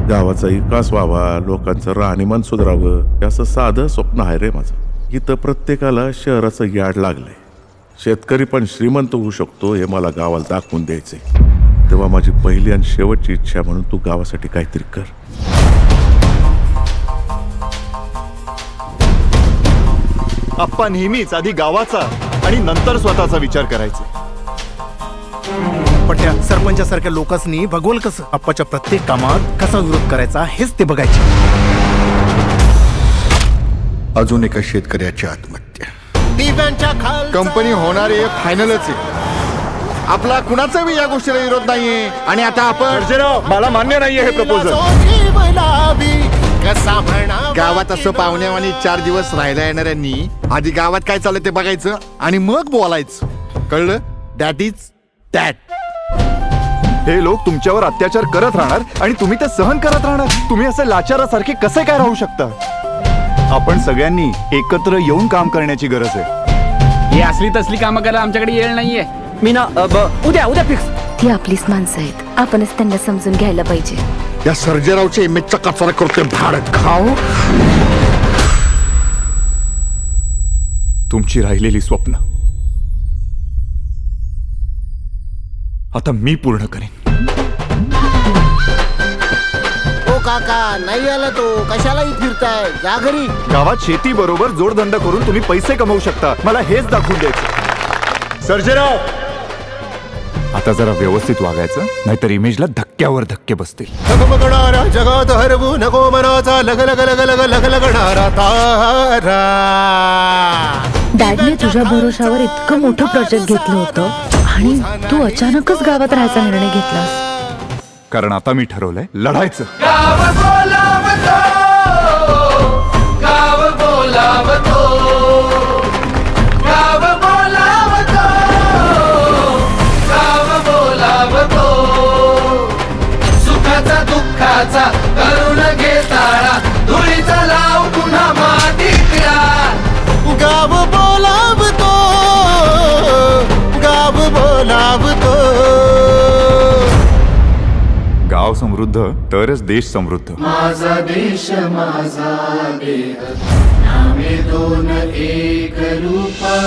गावाचा विकास व्हावा, लोकांचं राहणीमान सुधारावं, हे असं साधं स्वप्न आहे रे माझं. इथं प्रत्येकाला शहराचं याड लागलंय. शेतकरी पण श्रीमंत होऊ शकतो हे मला गावाला दाखवून द्यायचंय. तेव्हा माझी पहिली आणि शेवटची इच्छा म्हणून तू गावासाठी काहीतरी कर. आप्पा नेहमीच आधी गावाचा आणि नंतर स्वतःचा विचार करायचा. पण त्या सरपंचासारख्या लोकांनी भगवल कसं आप्पाच्या प्रत्येक कामात कसा विरोध करायचा हेच ते बघायचे. अजून एका शेतकऱ्याची आत्महत्या. कंपनी होणार आहे फायनलच आहे. आपला कुणाचाही या गोष्टीला विरोध नाहीये. आणि आता आपण मला मान्य नाहीये हे प्रपोजल. गावात असं पाहुण्यावानी 4 दिवस राहायला येणाऱ्यांनी आधी गावात काय चाललं ते बघायचं आणि मग बोलायचं. कळलं? That is that. हे लोक तुमच्यावर अत्याचार करत राहणार आणि तुम्ही ते सहन करत राहणार. तुम्ही असे लाचारासारखे कसे काय राहू शकता? आपण सगळ्यांनी एकत्र येऊन काम करण्याची गरज आहे. ही असली तसली कामं करायला आमच्याकडे येळ नाहीये. मी ना उद्या फिक्स. ती आपलीच माणसं आहेत, आपणच त्यांना समजून घ्यायला पाहिजे. या सर्जेरावच्या इमेजचा कचरा करतोय भाडं खाऊ. तुमची राहिलेली स्वप्न आता मी पूर्ण करेन. ओ काका नाही आला तो, कशालाही फिरताय, जा घरी. गावात शेती बरोबर जोडधंदा करून तुम्ही पैसे कमवू शकता. मला हेच दाखवून द्यायचं. सर्जेराव, आता जरा व्यवस्थित वागायचं, नाहीतर इमेजला धक्क्यावर धक्के बसतील. जगात हरवू नको मनाचा लग लग लग लग लग लगणारा तारा. डॅडने तुझ्या भरोशावर इतकं मोठं प्रोजेक्ट घेतलं होतं आणि तू अचानकच गावात राहायचा निर्णय घेतलास. कारण आता मी ठरवलंय लढायचं. सुखाचा दुःखाचा करून घे ताळा, धुळीचा लाव पुन्हा मातीतला. गाव बोलावतो, गाव बोलावतो. गाव समृद्ध तरच देश समृद्ध. माझा देश माझा देह, नामे दोन एक रूपा.